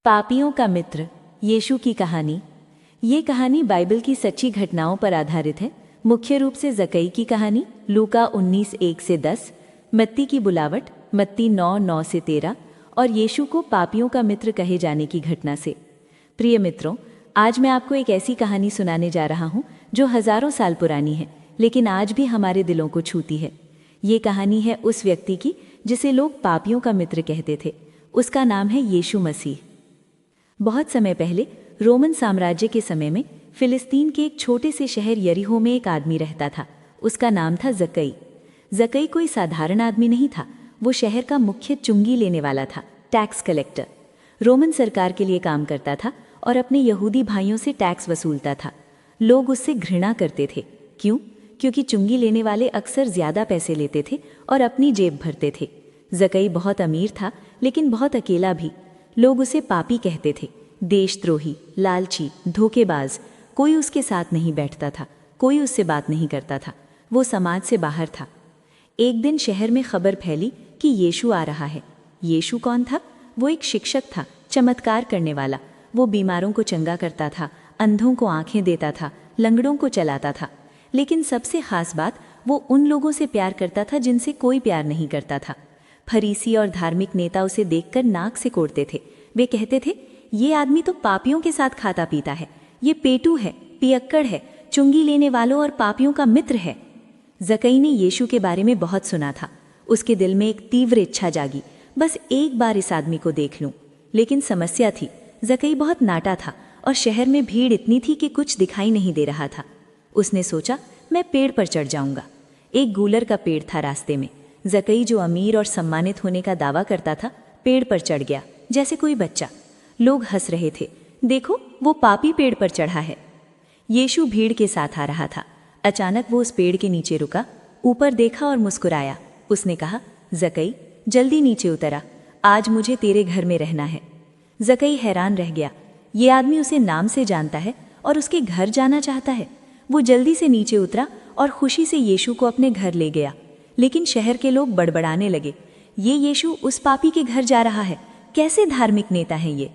पापियों का मित्र, यीशु की कहानी। ये कहानी बाइबल की सच्ची घटनाओं पर आधारित है। मुख्य रूप से जक्कई की कहानी लूका 19:1-10, मत्ती की बुलावट मत्ती 9:9-13 और यीशु को पापियों का मित्र कहे जाने की घटना से। प्रिय मित्रों, आज मैं आपको एक ऐसी कहानी सुनाने जा रहा हूँ जो हजारों साल पुरानी है, लेकिन आज भी हमारे दिलों को छूती है। ये कहानी है उस व्यक्ति की जिसे लोग पापियों का मित्र कहते थे। उसका नाम है यीशु मसीह। बहुत समय पहले रोमन साम्राज्य के समय में फिलिस्तीन के एक छोटे से शहर यरीहो में एक आदमी रहता था। उसका नाम था जक्कई। जक्कई कोई साधारण आदमी नहीं था। वो शहर का मुख्य चुंगी लेने वाला था, टैक्स कलेक्टर। रोमन सरकार के लिए काम करता था और अपने यहूदी भाइयों से टैक्स वसूलता था। लोग उससे घृणा करते थे। क्यों? क्योंकि चुंगी लेने वाले अक्सर ज्यादा पैसे लेते थे और अपनी जेब भरते थे। जक्कई बहुत अमीर था, लेकिन बहुत अकेला भी। लोग उसे पापी कहते थे, देशद्रोही, लालची, धोखेबाज। कोई उसके साथ नहीं बैठता था, कोई उससे बात नहीं करता था। वो समाज से बाहर था। एक दिन शहर में खबर फैली कि यीशु आ रहा है। यीशु कौन था? वो एक शिक्षक था, चमत्कार करने वाला। वो बीमारों को चंगा करता था, अंधों को आंखें देता था, लंगड़ों को चलाता था। लेकिन सबसे खास बात, वो उन लोगों से प्यार करता था जिनसे कोई प्यार नहीं करता था। फरीसी और धार्मिक नेता उसे देखकर नाक से कोड़ते थे। वे कहते थे, ये आदमी तो पापियों के साथ खाता पीता है, ये पेटू है, पियक्कड़ है, चुंगी लेने वालों और पापियों का मित्र है। जक्कई ने यीशु के बारे में बहुत सुना था। उसके दिल में एक तीव्र इच्छा जागी, बस एक बार इस आदमी को देख लूं। लेकिन समस्या थी, जक्कई बहुत नाटा था और शहर में भीड़ इतनी थी कि कुछ दिखाई नहीं दे रहा था। उसने सोचा, मैं पेड़ पर चढ़ जाऊंगा। एक गूलर का पेड़ था रास्ते में। जक्कई, जो अमीर और सम्मानित होने का दावा करता था, पेड़ पर चढ़ गया जैसे कोई बच्चा। लोग हंस रहे थे, देखो वो पापी पेड़ पर चढ़ा है। यीशु भीड़ के साथ आ रहा था। अचानक वो उस पेड़ के नीचे रुका, ऊपर देखा और मुस्कुराया। उसने कहा, जक्कई, जल्दी नीचे उतरा, आज मुझे तेरे घर में रहना है। जक्कई हैरान रह गया। ये आदमी उसे नाम से जानता है और उसके घर जाना चाहता है। वो जल्दी से नीचे उतरा और खुशी से यीशु को अपने घर ले गया। लेकिन शहर के लोग बड़बड़ाने लगे, ये यीशु उस पापी के घर जा रहा है, कैसे धार्मिक नेता है ये।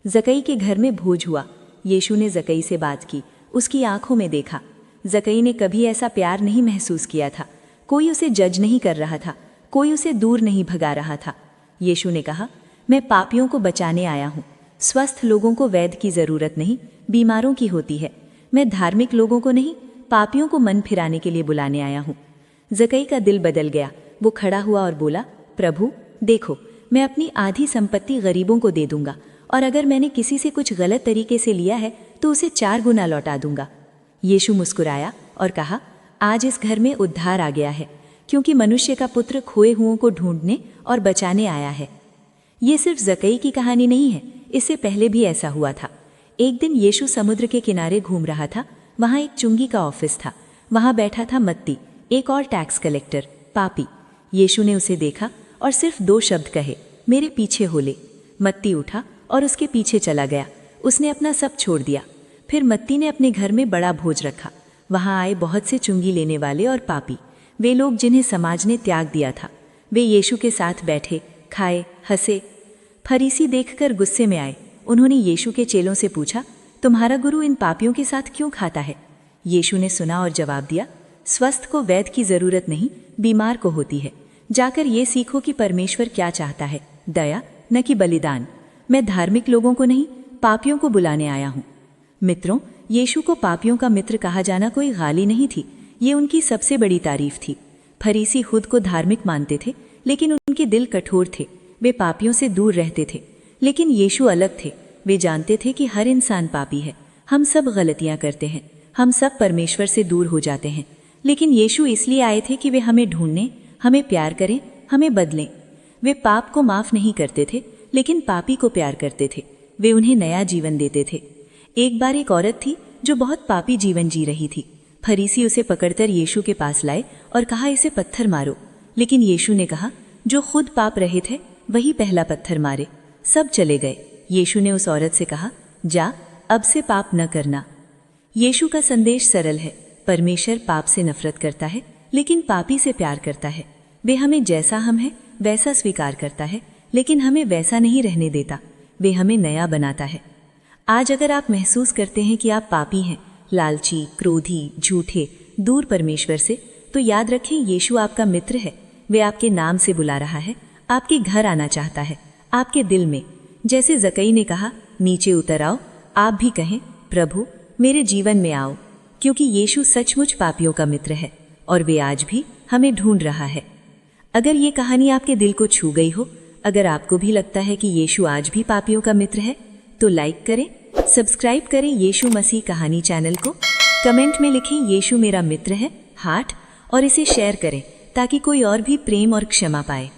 जक्कई के घर में भोज हुआ। यीशु ने जक्कई से बात की, उसकी आंखों में देखा। जक्कई ने कभी ऐसा प्यार नहीं महसूस किया था। कोई उसे जज नहीं कर रहा था, कोई उसे दूर नहीं भगा रहा था। यीशु ने कहा, मैं पापियों को बचाने आया हूँ। स्वस्थ लोगों को वैद्य की जरूरत नहीं, बीमारों की होती है। मैं धार्मिक लोगों को नहीं, पापियों को मन फिराने के लिए बुलाने आया हूँ। जक्कई का दिल बदल गया। वो खड़ा हुआ और बोला, प्रभु देखो, मैं अपनी आधी संपत्ति गरीबों को दे दूंगा, और अगर मैंने किसी से कुछ गलत तरीके से लिया है तो उसे 4 गुना लौटा दूंगा। यीशु मुस्कुराया और कहा, आज इस घर में उद्धार आ गया है, क्योंकि मनुष्य का पुत्र खोए हुओं को ढूंढने और बचाने आया है। ये सिर्फ जक्कई की कहानी नहीं है, इससे पहले भी ऐसा हुआ था। एक दिन यीशु समुद्र के किनारे घूम रहा था। वहाँ एक चुंगी का ऑफिस था। वहाँ बैठा था मत्ती, एक और टैक्स कलेक्टर, पापी। यीशु ने उसे देखा और सिर्फ 2 शब्द कहे, मेरे पीछे हो ले। मत्ती उठा और उसके पीछे चला गया। उसने अपना सब छोड़ दिया। फिर मत्ती ने अपने घर में बड़ा भोज रखा। वहाँ आए बहुत से चुंगी लेने वाले और पापी, वे लोग जिन्हें समाज ने त्याग दिया था। वे यीशु के साथ बैठे, खाए, हंसे। फरीसी देखकर गुस्से में आए। उन्होंने यीशु के चेलों से पूछा, तुम्हारा गुरु इन पापियों के साथ क्यों खाता है? यीशु ने सुना और जवाब दिया, स्वस्थ को वैद्य की जरूरत नहीं, बीमार को होती है। जाकर ये सीखो कि परमेश्वर क्या चाहता है, दया न कि बलिदान। मैं धार्मिक लोगों को नहीं, पापियों को बुलाने आया हूँ। मित्रों, यीशु को पापियों का मित्र कहा जाना कोई गाली नहीं थी, ये उनकी सबसे बड़ी तारीफ थी। फरीसी खुद को धार्मिक मानते थे, लेकिन उनके दिल कठोर थे। वे पापियों से दूर रहते थे। लेकिन यीशु अलग थे। वे जानते थे कि हर इंसान पापी है। हम सब गलतियां करते हैं, हम सब परमेश्वर से दूर हो जाते हैं। लेकिन यीशु इसलिए आए थे कि वे हमें ढूंढने, हमें प्यार करें, हमें बदलें। वे पाप को माफ नहीं करते थे, लेकिन पापी को प्यार करते थे। वे उन्हें नया जीवन देते थे। एक बार एक औरत थी जो बहुत पापी जीवन जी रही थी। फरीसी उसे पकड़कर यीशु के पास लाए और कहा, इसे पत्थर मारो। लेकिन यीशु ने कहा, जो खुद पाप रहित है वही पहला पत्थर मारे। सब चले गए। यीशु ने उस औरत से कहा, जा, अब से पाप न करना। यीशु का संदेश सरल है। परमेश्वर पाप से नफरत करता है, लेकिन पापी से प्यार करता है। वे हमें जैसा हम हैं वैसा स्वीकार करता है, लेकिन हमें वैसा नहीं रहने देता। वे हमें नया बनाता है। आज अगर आप महसूस करते हैं कि आप पापी हैं, लालची, क्रोधी, झूठे, दूर परमेश्वर से, तो याद रखें यीशु आपका मित्र है। वे आपके नाम से बुला रहा है, आपके घर आना चाहता है, आपके दिल में। जैसे जकई ने कहा, नीचे उतर आओ, आप भी कहें, प्रभु मेरे जीवन में आओ, क्योंकि यीशु सचमुच पापियों का मित्र है और वे आज भी हमें ढूंढ रहा है। अगर ये कहानी आपके दिल को छू गई हो, अगर आपको भी लगता है कि यीशु आज भी पापियों का मित्र है, तो लाइक करें, सब्सक्राइब करें यीशु मसीह कहानी चैनल को, कमेंट में लिखें यीशु मेरा मित्र है, हार्ट, और इसे शेयर करें ताकि कोई और भी प्रेम और क्षमा पाए।